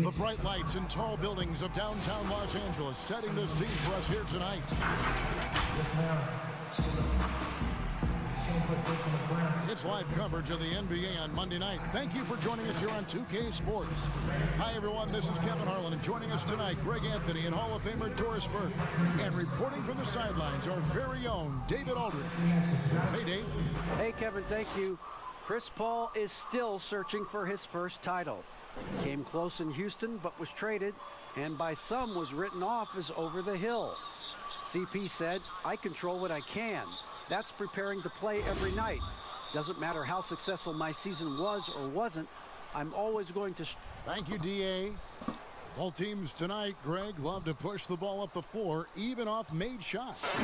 The bright lights and tall buildings of downtown Los Angeles setting the scene for us here tonight. It's live coverage of the NBA on Monday night. Thank you for joining us here on 2K Sports. Hi, everyone. This is Kevin Harlan, and joining us tonight, Greg Anthony and Hall of Famer Doris Burke. And reporting from the sidelines, our very own David Aldridge. Hey, Dave. Hey, Kevin. Thank you. Chris Paul is still searching for his first title. Came close in Houston, but was traded, and by some was written off as over the hill. CP said, "I control what I can. That's preparing to play every night. Doesn't matter how successful my season was or wasn't, I'm always going to..." Thank you, D.A. Both teams tonight, Greg, love to push the ball up the floor, even off made shots.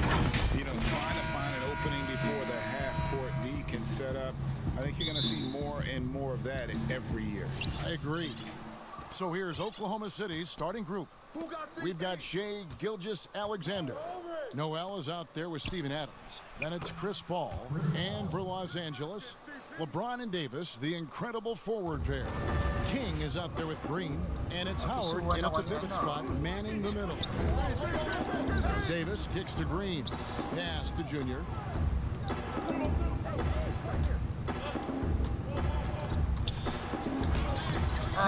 You know, trying to find an opening before the half-court D can set up. I think you're going to see more and more of that every year. I agree. So here's Oklahoma City's starting group. We've got Shai Gilgeous-Alexander. Noel is out there with Steven Adams. Then it's Chris Paul. And for Los Angeles, LeBron and Davis, the incredible forward pair. King is out there with Green. And it's Howard in at the pivot spot, manning the middle. Davis kicks to Green. Pass to Junior.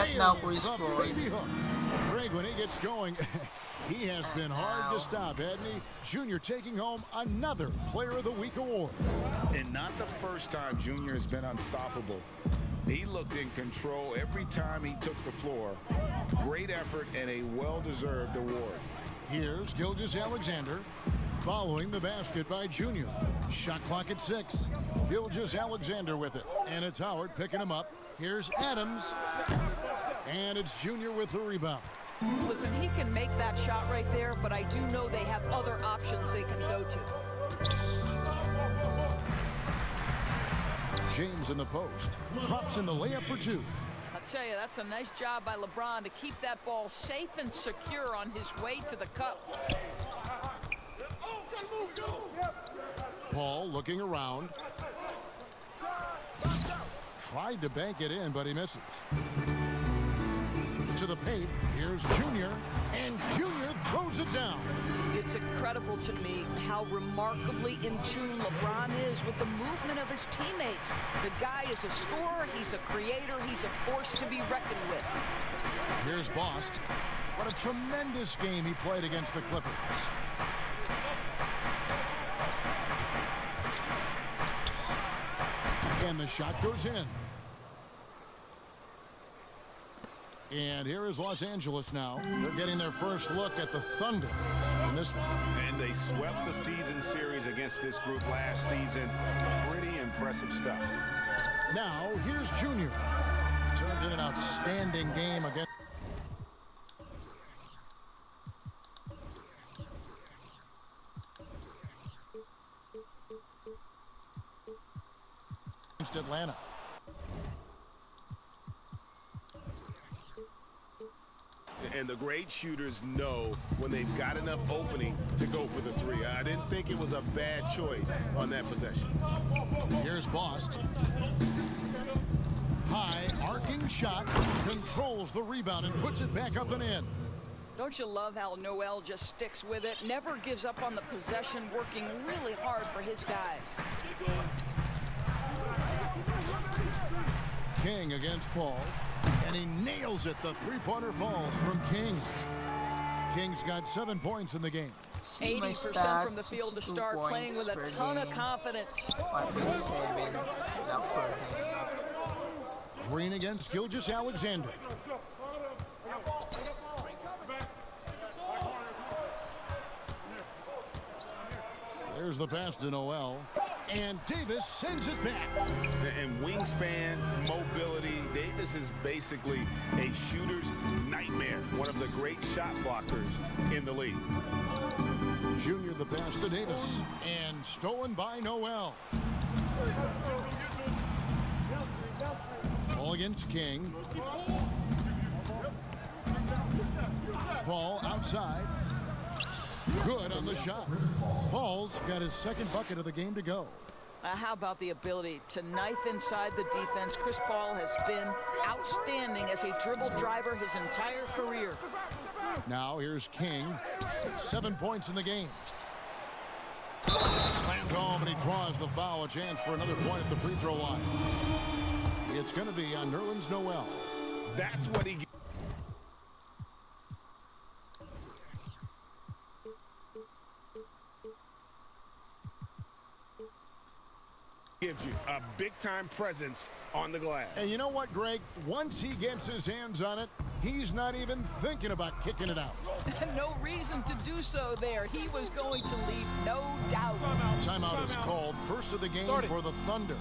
Nails the baby hook. Greg, when he gets going, he has been hard to stop, hasn't he? Junior taking home another Player of the Week award. And not the first time Junior has been unstoppable. He looked in control every time he took the floor. Great effort and a well-deserved award. Here's Gilgeous-Alexander following the basket by Junior. Shot clock at 6. Gilgeous-Alexander with it. And it's Howard picking him up. Here's Adams. And it's Junior with the rebound. Listen, he can make that shot right there, but I do know they have other options they can go to. James in the post. Drops in the layup for 2. I'll tell you, that's a nice job by LeBron to keep that ball safe and secure on his way to the cup. Paul looking around. Tried to bank it in, but he misses. To the paint, here's Junior, and Junior throws it down. It's incredible to me how remarkably in tune LeBron is with the movement of his teammates. The guy is a scorer, he's a creator, he's a force to be reckoned with. Here's Bost. What a tremendous game he played against the Clippers. And the shot goes in. And here is Los Angeles now. They're getting their first look at the Thunder in this one. And they swept the season series against this group last season. Pretty impressive stuff. Now, here's Junior. Turned in an outstanding game against Atlanta. And the great shooters know when they've got enough opening to go for the three. I didn't think it was a bad choice on that possession. Here's Bost. High arcing shot, controls the rebound and puts it back up and in. Don't you love how Noel just sticks with it, never gives up on the possession, working really hard for his guys. King against Paul, and he nails it. The three-pointer falls from King. King's got 7 points in the game. 80% from the field to start, playing with a ton of confidence. Green against Gilgeous-Alexander. There's the pass to Noel. And Davis sends it back. And wingspan, mobility, Davis is basically a shooter's nightmare. One of the great shot blockers in the league. Junior the pass to Davis. And stolen by Noel. Ball against King. Paul outside. Good on the shot. Paul's got his second bucket of the game to go. How about the ability to knife inside the defense? Chris Paul has been outstanding as a dribble driver his entire career. Now here's King. 7 points in the game. Slammed home, and he draws the foul. A chance for another point at the free throw line. It's going to be on Nerlens Noel. That's what he gives you, a big-time presence on the glass. And you know what, Greg? Once he gets his hands on it, he's not even thinking about kicking it out. No reason to do so there. He was going to leave, no doubt. Timeout is called. First of the game for the Thunder.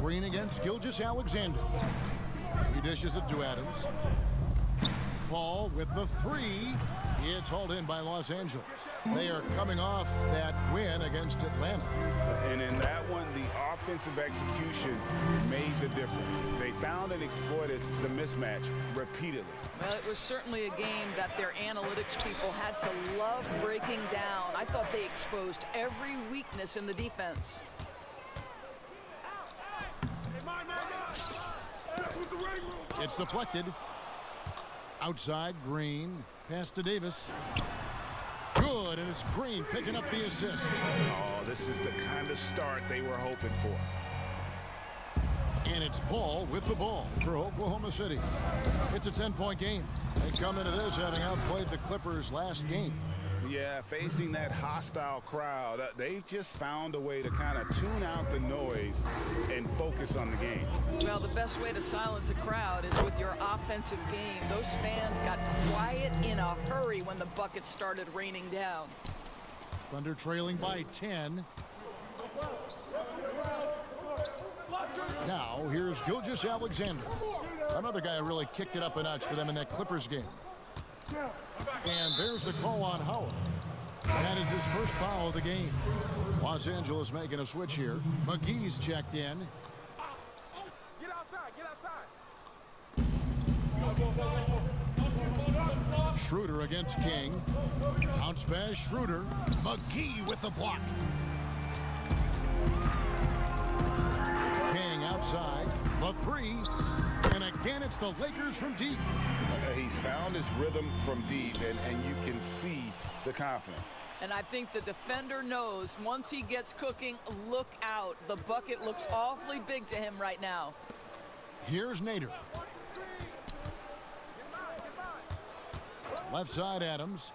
Green against Gilgeous-Alexander. He dishes it to Adams. Paul with the three. It's hauled in by Los Angeles. They are coming off that win against Atlanta. And in that one, the offensive execution made the difference. They found and exploited the mismatch repeatedly. Well, it was certainly a game that their analytics people had to love breaking down. I thought they exposed every weakness in the defense. It's deflected. Outside, Green. Pass to Davis. Good, and it's Green picking up the assist. Oh, this is the kind of start they were hoping for. And it's Paul with the ball for Oklahoma City. It's a 10-point game. They come into this having outplayed the Clippers last game. Yeah, facing that hostile crowd, they've just found a way to kind of tune out the noise and focus on the game. Well, the best way to silence a crowd is with your offensive game. Those fans got quiet in a hurry when the buckets started raining down. Thunder trailing by 10. Now, here's Gilgeous-Alexander. Another guy who really kicked it up a notch for them in that Clippers game. And there's the call on Howard. That is his first foul of the game. Los Angeles making a switch here. McGee's checked in. Get outside. Schroeder against King. Bounce pass, Schroeder. McGee with the block. King outside. The three. And again, it's the Lakers from deep. He's found his rhythm from deep, and you can see the confidence. And I think the defender knows once he gets cooking, look out. The bucket looks awfully big to him right now. Here's Nader. Left side, Adams.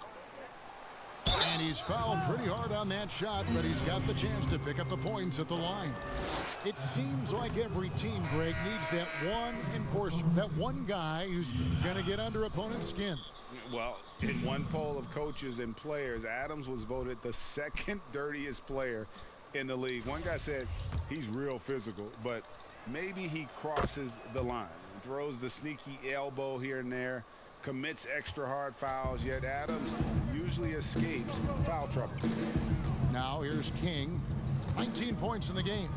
And he's fouled pretty hard on that shot, but he's got the chance to pick up the points at the line. It seems like every team, Greg, needs that one enforcer, that one guy who's going to get under opponent's skin. Well, in one poll of coaches and players, Adams was voted the second dirtiest player in the league. One guy said he's real physical, but maybe he crosses the line, throws the sneaky elbow here and there, commits extra hard fouls, yet Adams usually escapes foul trouble. Now here's King. 19 points in the game.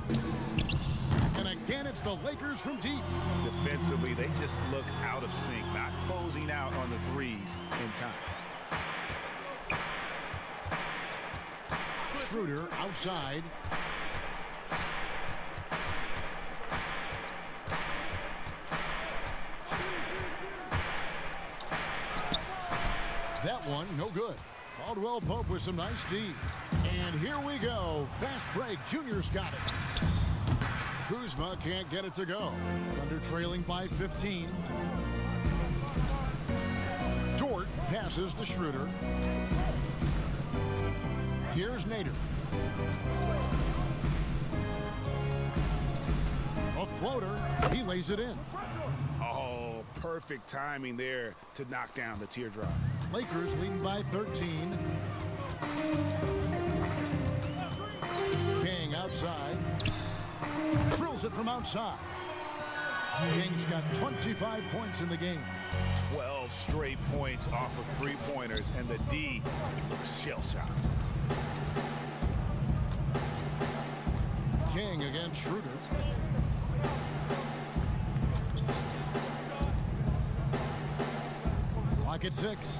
And again, it's the Lakers from deep. Defensively, they just look out of sync, not closing out on the threes in time. Schroeder outside. That one, no good. Caldwell Pope with some nice D. And here we go. Fast break. Junior's got it. Kuzma can't get it to go. Thunder trailing by 15. Dort passes to Schroeder. Here's Nader. A floater. He lays it in. Oh, perfect timing there to knock down the teardrop. Lakers leading by 13. King outside. Drills it from outside. King's got 25 points in the game. 12 straight points off of three-pointers, and the D looks shell-shocked. King against Schroeder. Clock at 6.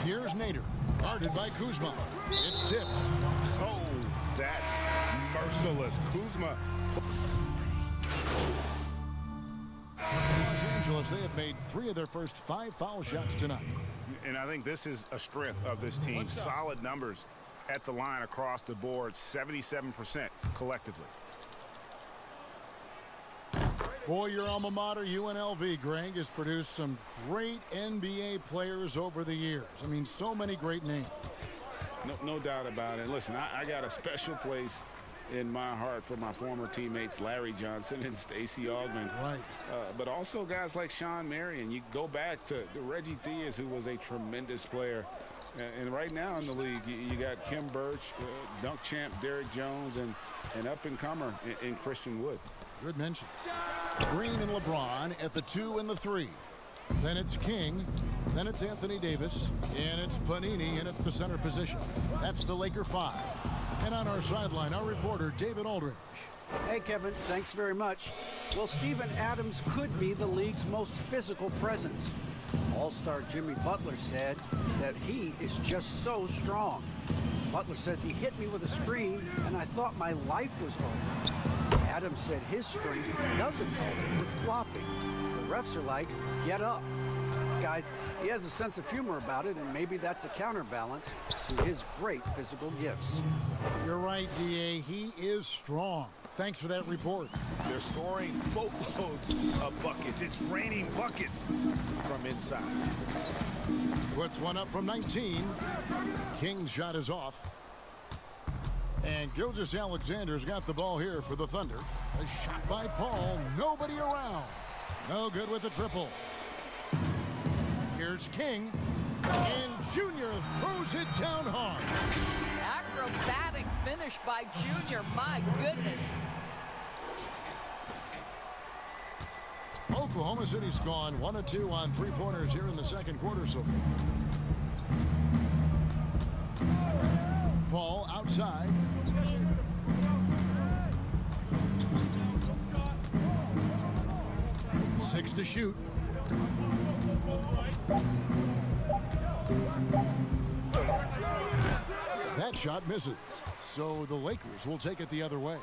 Here's Nader, guarded by Kuzma. It's tipped. Oh, that's merciless. Kuzma. Los Angeles, they have made 3 of their first 5 foul shots tonight. And I think this is a strength of this team. Solid numbers at the line across the board, 77% collectively. Boy, your alma mater, UNLV, Greg, has produced some great NBA players over the years. I mean, so many great names. No doubt about it. Listen, I got a special place in my heart for my former teammates Larry Johnson and Stacey Augmon. Right. But also guys like Sean Marion. You go back to Reggie Theus, who was a tremendous player. And right now in the league, you got Kim Birch, dunk champ Derrick Jones, and up-and-comer in Christian Wood. Good mentions. Green and LeBron at the 2 and the 3. Then it's King. Then it's Anthony Davis. And it's Panini in at the center position. That's the Laker 5. And on our sideline, our reporter, David Aldridge. Hey, Kevin, thanks very much. Well, Steven Adams could be the league's most physical presence. All-star Jimmy Butler said that he is just so strong. Butler says he hit me with a screen, and I thought my life was over. Adams said his strength doesn't help with flopping. The refs are like, get up. Guys, he has a sense of humor about it, and maybe that's a counterbalance to his great physical gifts. You're right, D.A. He is strong. Thanks for that report. They're scoring boatloads of buckets. It's raining buckets from inside. Puts one up from 19. King's shot is off. And Gilgeous-Alexander's got the ball here for the Thunder. A shot by Paul. Nobody around. No good with the triple. Here's King. And Junior throws it down hard. Acrobatic finish by Junior. My goodness. Oklahoma City's gone 1 of 2 on three-pointers here in the second quarter so far. Paul outside. Six to shoot. That shot misses. So the Lakers will take it the other way.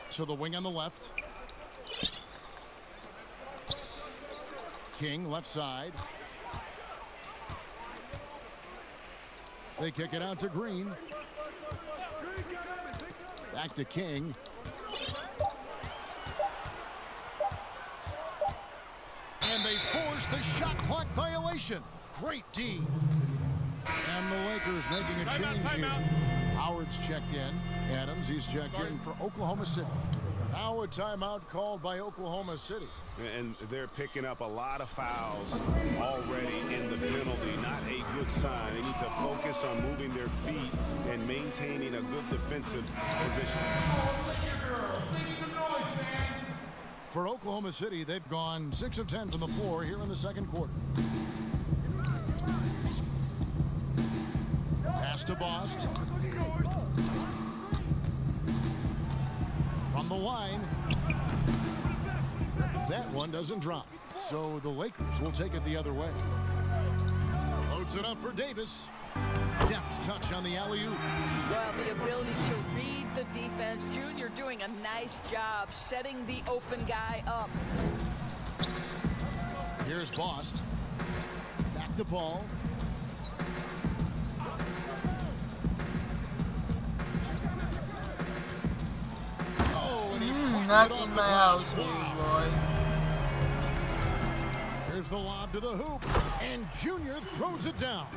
So the wing on the left. King left side. They kick it out to Green. Back to King. And they force the shot clock violation. Great D. And the Lakers making a change here. Howard's checked in. Adams, he's checked in for Oklahoma City. Now a timeout called by Oklahoma City. And they're picking up a lot of fouls already in the penalty. Not a good sign. They need to focus on moving their feet and maintaining a good defensive position. For Oklahoma City, they've gone 6 of 10 from the floor here in the second quarter. Pass to Bost. From the line. That one doesn't drop. So the Lakers will take it the other way. Loads it up for Davis. Deft touch on the alley-oop. Well, the ability to read the defense. Junior doing a nice job setting the open guy up. Here's Bost. Back to Paul. Oh, and he knocks it off the glass. Here's the lob to the hoop, and Junior throws it down.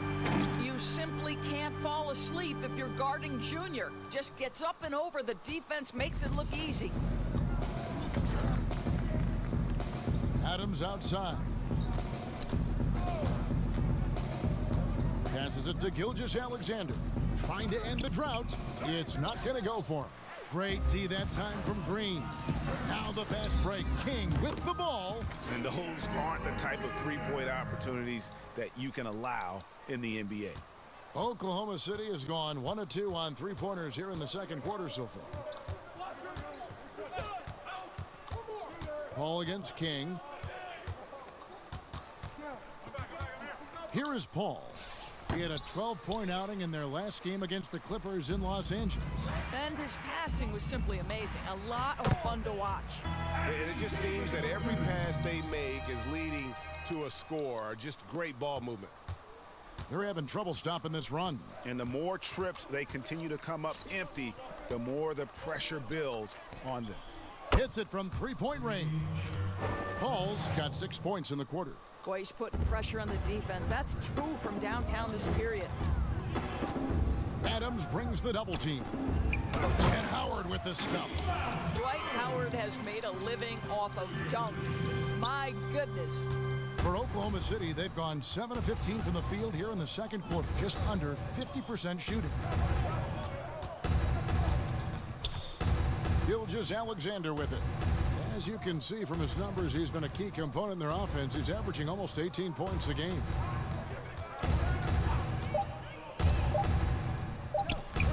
You simply can't fall asleep if you're guarding Junior. Just gets up and over. The defense makes it look easy. Adams outside. Passes it to Gilgeous-Alexander. Trying to end the drought. It's not going to go for him. Great D that time from Green. Now the fast break. King with the ball. And those aren't the type of three-point opportunities that you can allow in the NBA. Oklahoma City has gone 1 of 2 on three-pointers here in the second quarter so far. Paul against King. Here is Paul. He had a 12-point outing in their last game against the Clippers in Los Angeles. And his passing was simply amazing. A lot of fun to watch. And it just seems that every pass they make is leading to a score. Just great ball movement. They're having trouble stopping this run. And the more trips they continue to come up empty, the more the pressure builds on them. Hits it from three-point range. Paul's got 6 points in the quarter. Boy, he's putting pressure on the defense. That's 2 from downtown this period. Adams brings the double team. And Howard with the stuff. Dwight Howard has made a living off of dunks. My goodness. For Oklahoma City, they've gone 7 of 15 from the field here in the second quarter. Just under 50% shooting. Gilgeous-Alexander with it. As you can see from his numbers, he's been a key component in their offense. He's averaging almost 18 points a game.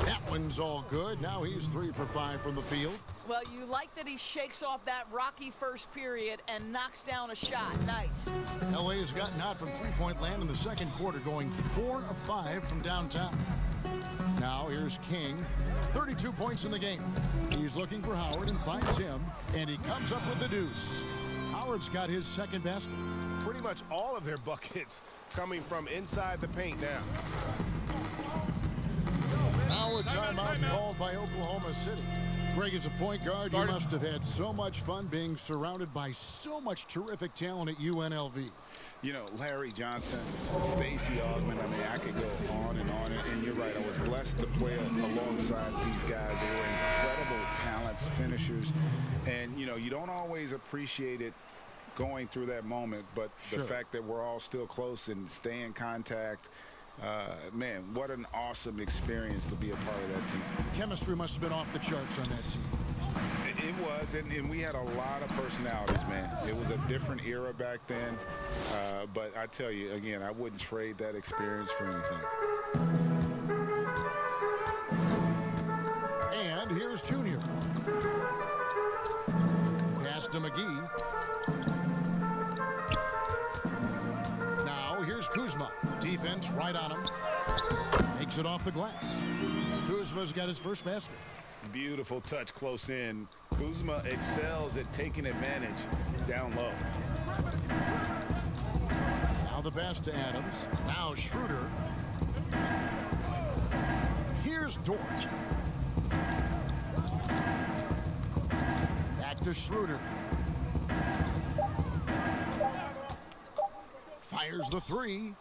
That one's all good. Now he's 3 for 5 from the field. Well, you like that he shakes off that rocky first period and knocks down a shot. Nice. LA has gotten hot from three-point land in the second quarter, going 4 of 5 from downtown. Now here's King, 32 points in the game. He's looking for Howard and finds him, and he comes up with the deuce. Howard's got his second basket. Pretty much all of their buckets coming from inside the paint now. Now a timeout called by Oklahoma City. Greg, as a point guard, you must have had so much fun being surrounded by so much terrific talent at UNLV. You know, Larry Johnson, Stacey Augmon, I mean, I could go on. And you're right, I was blessed to play alongside these guys. They were incredible talents, finishers. And, you know, you don't always appreciate it going through that moment, but the fact that we're all still close and stay in contact, man, what an awesome experience to be a part of that team. Chemistry must have been off the charts on that team. It was, and we had a lot of personalities, man. It was a different era back then, but I tell you, again, I wouldn't trade that experience for anything. And here's Junior. Pass to McGee. Now here's Kuzma. Defense right on him. Makes it off the glass. Kuzma's got his first basket. Beautiful touch close in. Kuzma excels at taking advantage down low. Now the pass to Adams. Now Schroeder. Here's Dort. Back to Schroeder. Fires the three.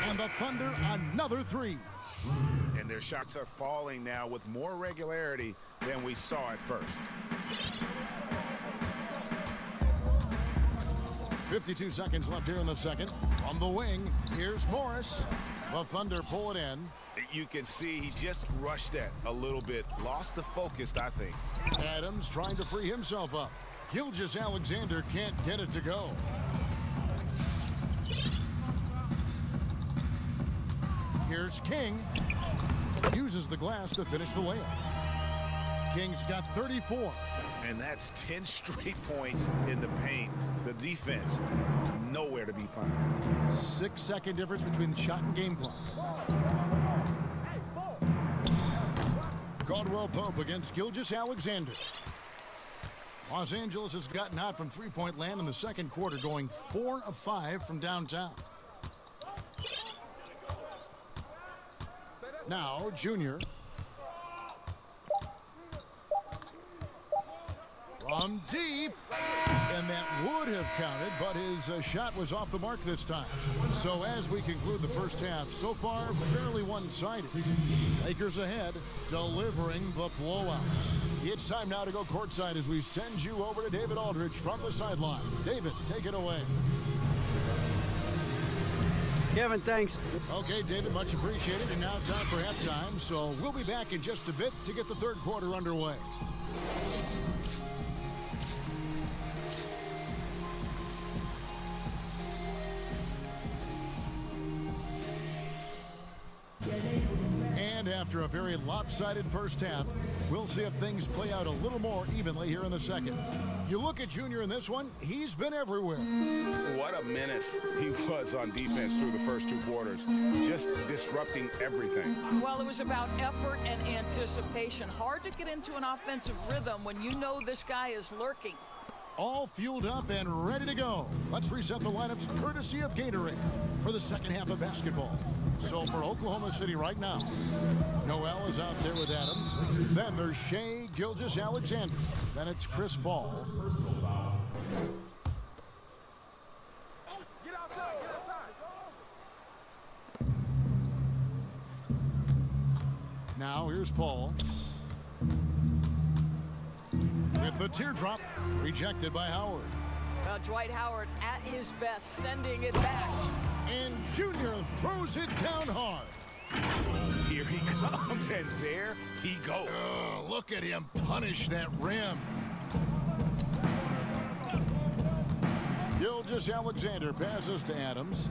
And the Thunder another three. And their shots are falling now with more regularity than we saw at first. 52 seconds left here in the second. From the wing, here's Morris. The Thunder pull it in. You can see he just rushed that a little bit. Lost the focus, I think. Adams trying to free himself up. Gilgeous-Alexander can't get it to go. Here's King. Uses the glass to finish the layup. King's got 34. And that's 10 straight points in the paint. The defense, nowhere to be found. 6-second difference between the shot and game clock. Caldwell Pope against Gilgeous-Alexander. Los Angeles has gotten hot from three-point land in the second quarter, going 4 of 5 from downtown. Now, Junior. From deep. And that would have counted, but his shot was off the mark this time. So as we conclude the first half, so far fairly one-sided. Lakers ahead, delivering the blowout. It's time now to go courtside as we send you over to David Aldridge from the sideline. David, take it away. Kevin, thanks. Okay, David, much appreciated. And now time for halftime. So we'll be back in just a bit to get the third quarter underway. And after a very lopsided first half, we'll see if things play out a little more evenly here in the second. You look at Junior in this one, he's been everywhere. What a menace he was on defense through the first two quarters, just disrupting everything. Well, it was about effort and anticipation. Hard to get into an offensive rhythm when you know this guy is lurking. All fueled up and ready to go. Let's reset the lineups courtesy of Gatorade for the second half of basketball. So for Oklahoma City right now, Noel is out there with Adams. Then there's Shai Gilgeous-Alexander. Then it's Chris Paul. Get outside, get outside. Now here's Paul. With the teardrop, rejected by Howard. Dwight Howard at his best, sending it back. And Junior throws it down hard. Here he comes, and there he goes. Oh, look at him punish that rim. Gilgeous-Alexander passes to Adams.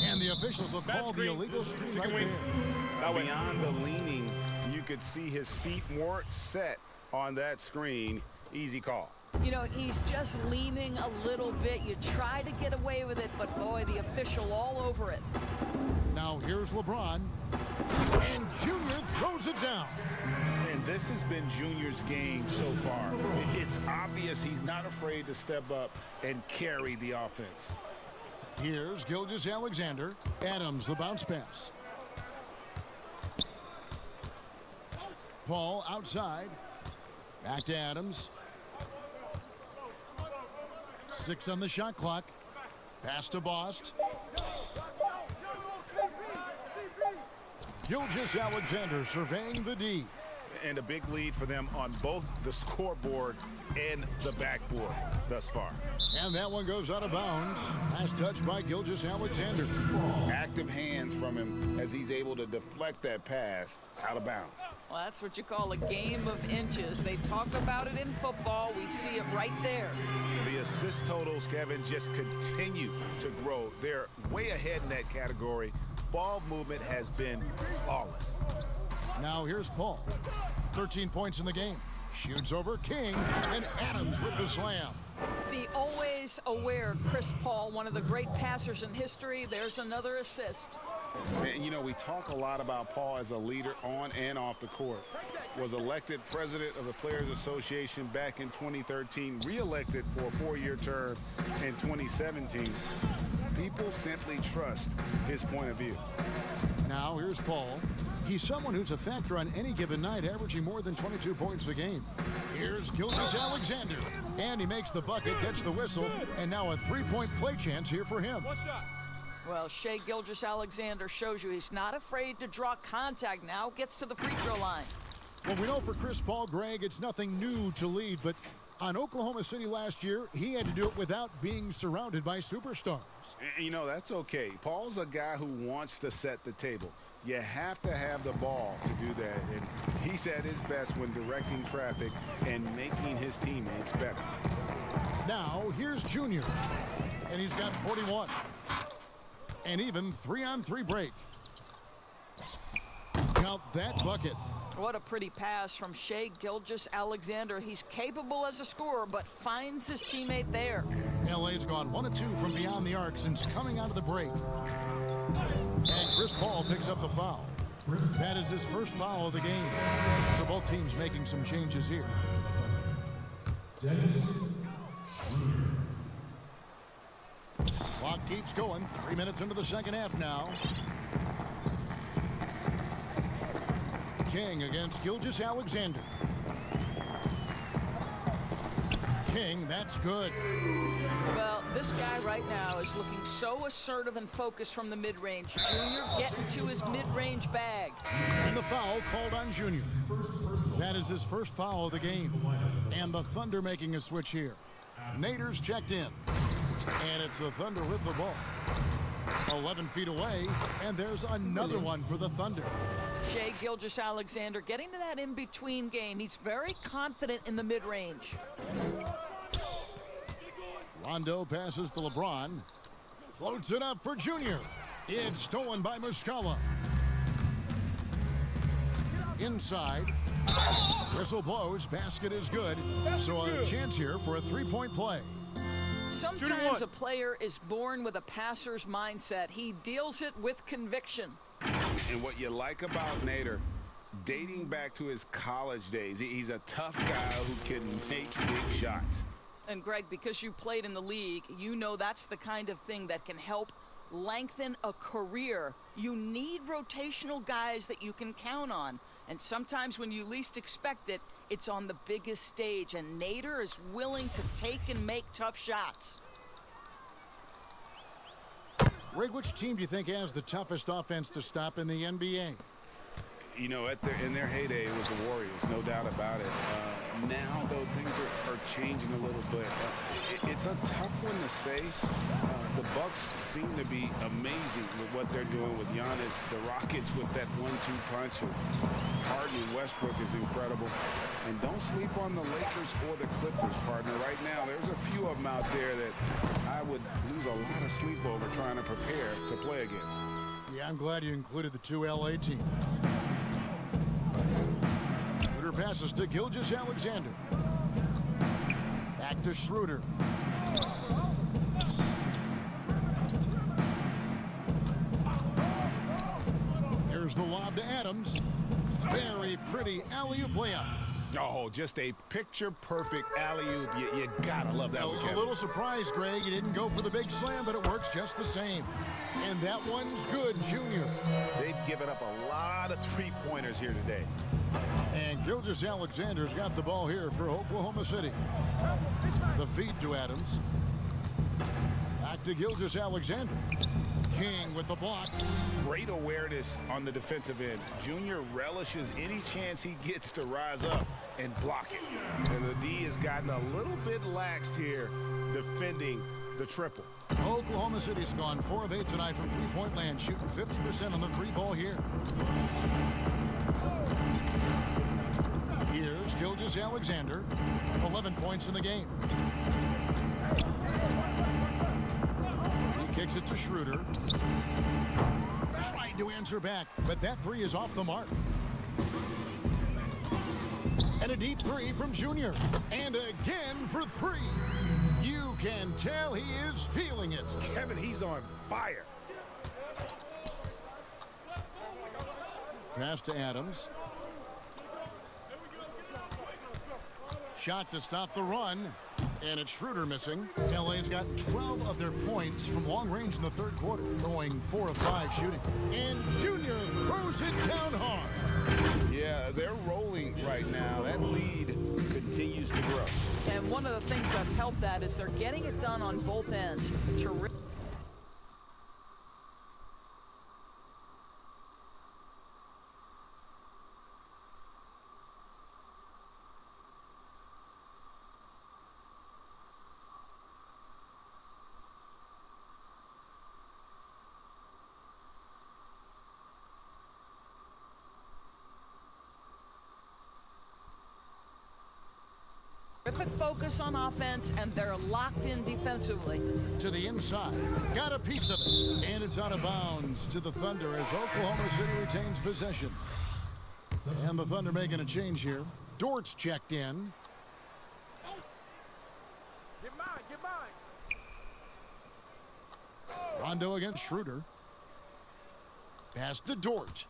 And the officials will call the illegal screen right there. Beyond the leaning, you could see his feet more set on that screen. Easy call. You know, he's just leaning a little bit. You try to get away with it, but boy, the official all over it. Now here's LeBron. And Junior throws it down. And this has been Junior's game so far. It's obvious he's not afraid to step up and carry the offense. Here's Gilgeous-Alexander. Adams, the bounce pass. Paul outside. Back to Adams. 6 on the shot clock. Pass to Bost. Gilgeous-Alexander surveying the D. And a big lead for them on both the scoreboard and the backboard thus far. And that one goes out of bounds. Last touch by Gilgeous-Alexander. Active hands from him as he's able to deflect that pass out of bounds. Well, that's what you call a game of inches. They talk about it in football. We see it right there. The assist totals, Kevin, just continue to grow. They're way ahead in that category. Ball movement has been flawless. Now here's Paul. 13 points in the game. Shoots over King, and Adams with the slam. The always aware Chris Paul, one of the great passers in history. There's another assist. And, you know, we talk a lot about Paul as a leader on and off the court. Was elected president of the Players Association back in 2013, re-elected for a 4-year term in 2017. People simply trust his point of view. Now here's Paul. He's someone who's a factor on any given night, averaging more than 22 points a game. Here's Gilgeous-Alexander. And he makes the bucket, gets the whistle, and now a 3-point play chance here for him. Well, Shai Gilgeous-Alexander shows you he's not afraid to draw contact now, gets to the free throw line. Well, we know for Chris Paul, Greg, it's nothing new to lead, but on Oklahoma City last year, he had to do it without being surrounded by superstars. And, you know, that's okay. Paul's a guy who wants to set the table. You have to have the ball to do that, and he's at his best when directing traffic and making his teammates better. Now, here's Junior, and he's got 41. And even 3-on-3 break. Count that bucket. What a pretty pass from Shai Gilgeous-Alexander. He's capable as a scorer, but finds his teammate there. LA's gone 1 of 2 from beyond the arc since coming out of the break. And Chris Paul picks up the foul. That is his first foul of the game. So both teams making some changes here. Clock keeps going. 3 minutes into the second half now. King against Gilgeous Alexander. King, that's good. Well, this guy right now is looking so assertive and focused from the mid-range. Junior getting to his mid-range bag. And the foul called on Junior. That is his first foul of the game. And the Thunder making a switch here. Nader's checked in. And it's the Thunder with the ball. 11 feet away, and there's another one for the Thunder. Shai Gilgeous-Alexander getting to that in-between game. He's very confident in the mid-range. Rondo passes to LeBron. Floats it up for Junior. It's stolen by Muscala. Inside. Whistle blows. Basket is good. So a chance here for a three-point play. Sometimes a player is born with a passer's mindset. He deals it with conviction. And what you like about Nader, dating back to his college days, he's a tough guy who can make big shots. And Greg, because you played in the league, you know that's the kind of thing that can help lengthen a career. You need rotational guys that you can count on. And sometimes when you least expect it, it's on the biggest stage. And Nader is willing to take and make tough shots. Greg, which team do you think has the toughest offense to stop in the NBA? You know, in their heyday, it was the Warriors, no doubt about it. Now, though, things are changing a little bit. It's a tough one to say. The Bucks seem to be amazing with what they're doing with Giannis. The Rockets with that 1-2 punch of Harden and Westbrook is incredible. And don't sleep on the Lakers or the Clippers, partner. Right now, there's a few of them out there that I would lose a lot of sleep over trying to prepare to play against. Yeah, I'm glad you included the two LA teams. Schroeder passes to Gilgeous-Alexander. Back to Schroeder. Here's the lob to Adams. Very pretty alley-oop layup. Oh, just a picture-perfect alley-oop. You gotta love that one, Kevin. A little surprised, Greg. He didn't go for the big slam, but it works just the same. And that one's good, Junior. They've given up a lot of three-pointers here today. And Gilgeous-Alexander's got the ball here for Oklahoma City. The feed to Adams. Back to Gilgeous-Alexander. King with the block. Great awareness on the defensive end. Junior relishes any chance he gets to rise up and block it. And the D has gotten a little bit laxed here defending the triple. Oklahoma City's gone 4 of 8 tonight from three-point land, shooting 50% on the three ball here. Here's Gilgeous-Alexander, 11 points in the game. He kicks it to Schroeder. Tried to answer back, but that three is off the mark. And a deep three from Junior. And again for three. You can tell he is feeling it. Kevin, he's on fire. Pass to Adams. Shot to stop the run. And it's Schroeder missing. LA's gotten 12 of their points from long range in the third quarter, going 4 of 5 shooting. And Junior throws it down hard. Yeah, they're rolling right now. That lead continues to grow. And one of the things that's helped that is they're getting it done on both ends. Terrific. Terrific focus on offense, and they're locked in defensively. To the inside. Got a piece of it. And it's out of bounds to the Thunder as Oklahoma City retains possession. And the Thunder making a change here. Dort's checked in. Get mine, get mine. Rondo against Schroeder. Pass to Dort.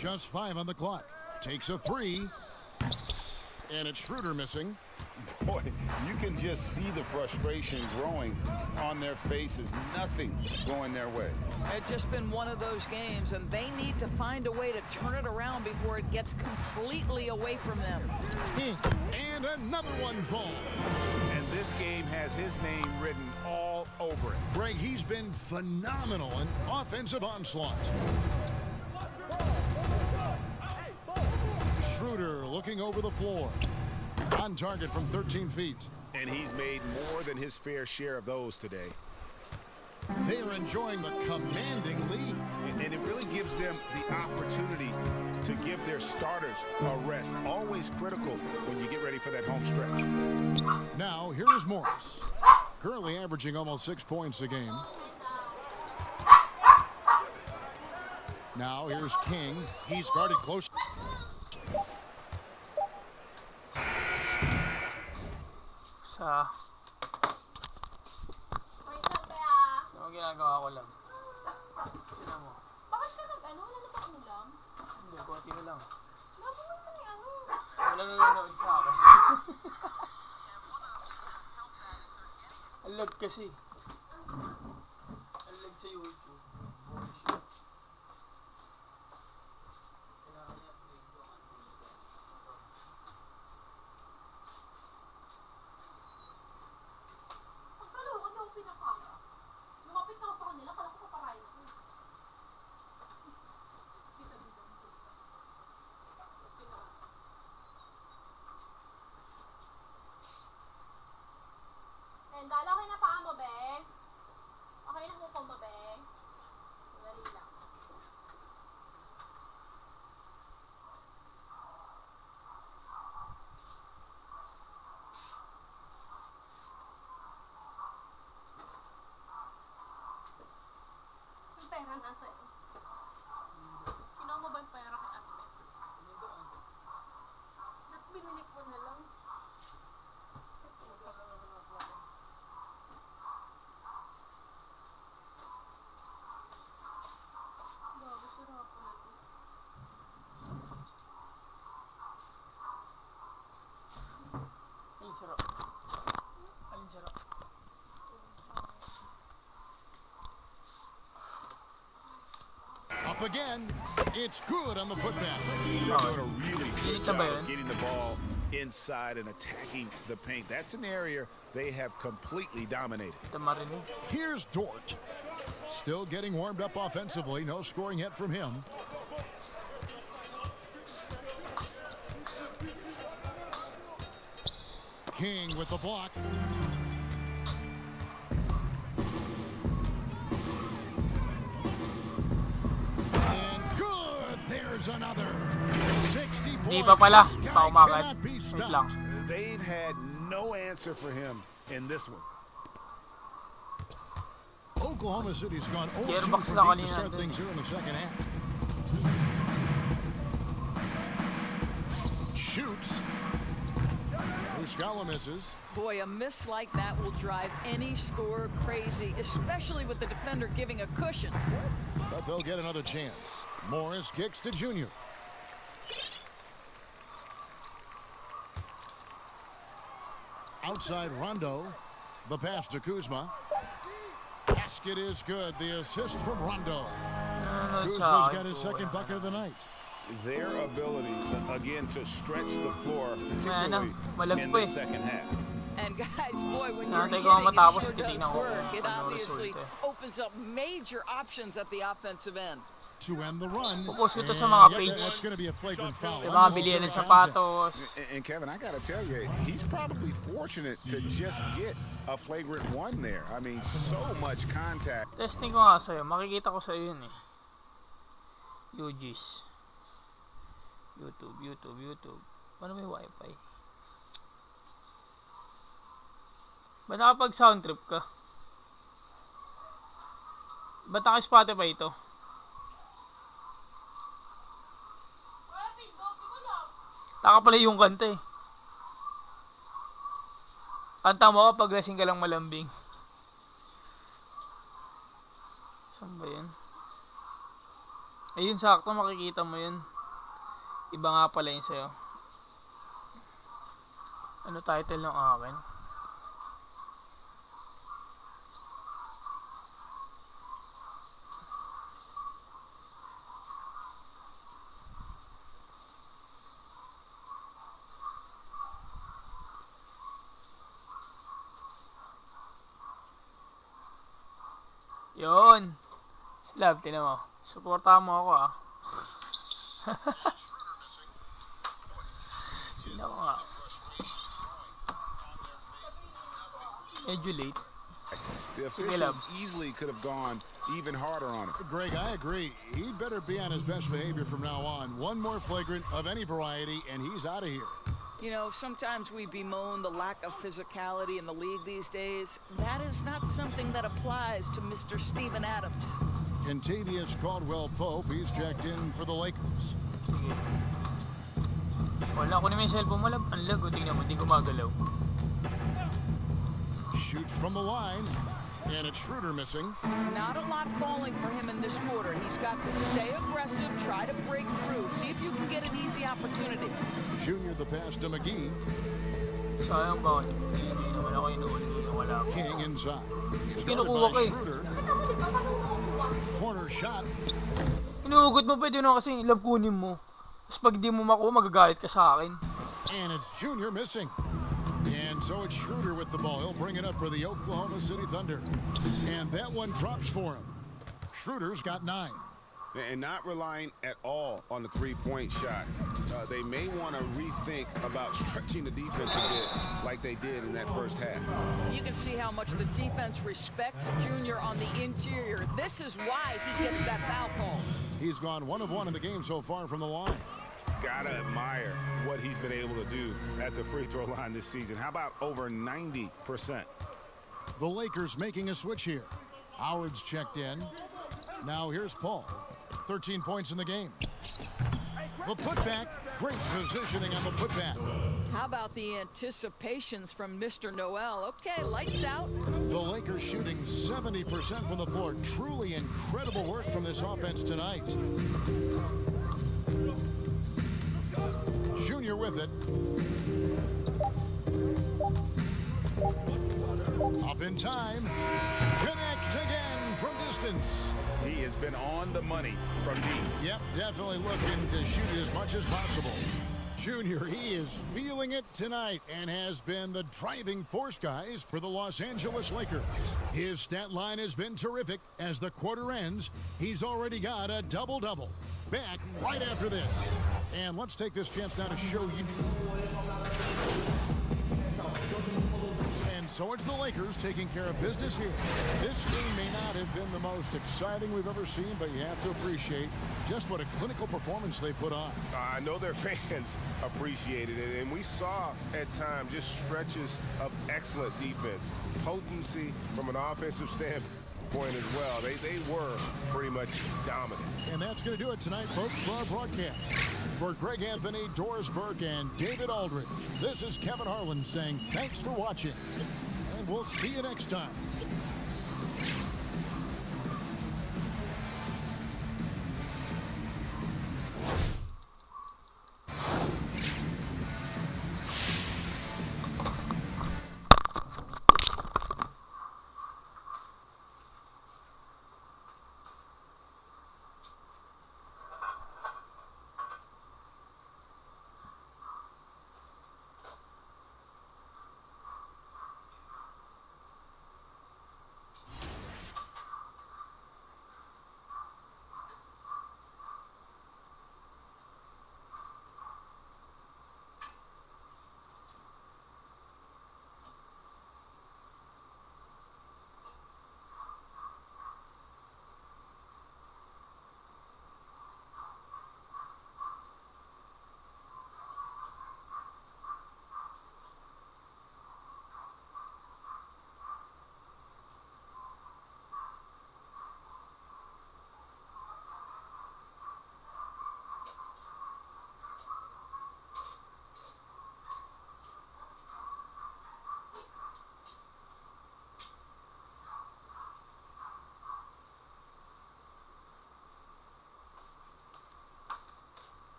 Just 5 on the clock. Takes a 3. And it's Schroeder missing. Boy, you can just see the frustration growing on their faces. Nothing going their way. It's just been one of those games, and they need to find a way to turn it around before it gets completely away from them. And another one falls. And this game has his name written all over it. Greg, he's been phenomenal in offensive onslaught. Schroeder looking over the floor. On target from 13 feet. And he's made more than his fair share of those today. They are enjoying the commanding lead. And it really gives them the opportunity to give their starters a rest. Always critical when you get ready for that home stretch. Now, here is Morris. Currently averaging almost 6 points a game. Now, here's King. He's guarded close. Sa ano ginagawa ko lang. Tignan mo. Bakit ka nag-ano? Wala na bang ulam? Hindi, konti na lang. Nabuhay mo ni ano? Wala nanonood sa akin. Ang lag kasi. Ang lag sa YouTube. Holy shit. Kailangan niya upgrade ko ang Pagkalungan daw pinakaya. Lumapit na ako sa kanila, kala ko paparayin ako. Bisa-bisa. Kendall, okay na paa mo, be? Okay na kuko mo, be? Dali lang. Yung pera nasa iyo. Kinuha mo ba yung pera kay Ate Beth? Ba't binili ko na lang? Bago, sira ko na ito. Alin sarap? Alin sarap? Up again. It's good on the putback. They're doing a really good Dito ba job yun? of getting the ball inside and attacking the paint. That's an area they have completely dominated. Ito marinig. Here's Dort. Still getting warmed up offensively. No scoring yet from him. King with the block. And good. There's another. 60 points. Di pa pala. This guy Paumagat. cannot be Wait lang. stopped. They've had no answer for him in this one. Oklahoma City's gone 0-2 Gearbox from na deep kanina to start dun things here in the second half. Shoots. Muscala misses. Boy, a miss like that will drive any scorer crazy, especially with the defender giving a cushion. But they'll get another chance. Morris kicks to Junior. Outside Rondo. The pass to Kuzma. Basket is good. The assist from Rondo. Nanonood Kuzma's sa got akin. his second bucket of the night. Their ability, again, to stretch the floor, Ano, particularly in the malagpo eh. second half. And guys, boy, when you're Natay hitting, ko nga matapos, it sure does titignan ko work. kung It ano obviously resulta opens up major options at the offensive end. To end the run. Pupos ko to sa And, mga yep, page. that's going to be a flagrant foul. Yung mga bilihan ng Unnecessary contact. sapatos. And Kevin, I got to tell you, he's probably fortunate to just get a flagrant one there. I mean, so much contact. Testing ko nga sa'yo. Makikita ko sa'yo yun eh. UGs. YouTube. Paano may wifi? Ba't nakapag sound trip ka? Ba't naka-Spotify ito? Wala, pindot. Di ko lang. Taka pala yung kanta eh. Kanta mo kapag lasing ka lang malambing. Saan ba yan? Ayun, sakto makikita mo yun. Iba nga pala yun sa'yo. Ano title ng akin? Yun. Love, tinan mo. Supportahan mo ako ah. Sino ko nga. Medyo late. The officials easily could have gone even harder on him. Greg, I agree. He'd better be on his best behavior from now on. One more flagrant of any variety, and he's out of here. You know, sometimes we bemoan the lack of physicality in the league these days. That is not something that applies to Mr. Steven Adams. Kentavious Caldwell-Pope, he's checked in for the Lakers. Sige. Wala ko naman yung cellphone mo. Ang lag, tingnan mo, hindi gumagalaw. Shoots from the line, and it's Schroeder missing. Not a lot falling for him in this quarter. He's got to stay aggressive, try to break through, see if you can get an easy opportunity. Junior the pass to McGee. Sayang ba? Hindi naman ako inuuli. Wala ko. King inside. Kinukuha Guarded ko by eh. Schroeder. Corner shot. Inuugot mo, pwede na kasi love kunin mo. Tapos pag di mo makuha, magagalit ka sa akin. And it's Junior missing. And so it's Schroeder with the ball. He'll bring it up for the Oklahoma City Thunder. And that one drops for him. Schroeder's got 9. And not relying at all on the three-point shot. They may want to rethink about stretching the defense a bit like they did in that first half. You can see how much the defense respects Junior on the interior. This is why he gets that foul call. He's gone 1 of 1 in the game so far from the line. Gotta admire what he's been able to do at the free throw line this season. How about over 90%? The Lakers making a switch here. Howard's checked in. Now here's Paul. 13 points in the game. The putback. Great positioning on the putback. How about the anticipations from Mr. Noel? Okay, lights out. The Lakers shooting 70% from the floor. Truly incredible work from this offense tonight. Junior with it. Up in time. Connects again from distance. He has been on the money from deep. Yep, definitely looking to shoot it as much as possible. Junior, he is feeling it tonight and has been the driving force, guys, for the Los Angeles Lakers. His stat line has been terrific. As the quarter ends, he's already got a double-double. Back right after this. And let's take this chance now to show you. And so it's the Lakers taking care of business here. This game may not have been the most exciting we've ever seen, but you have to appreciate just what a clinical performance they put on. I know their fans appreciated it, and we saw at times just stretches of excellent defense. Potency from an offensive standpoint as well. They were pretty much dominant. And that's going to do it tonight, folks, for our broadcast. For Greg Anthony, Doris Burke, and David Aldridge, this is Kevin Harlan saying thanks for watching. And we'll see you next time.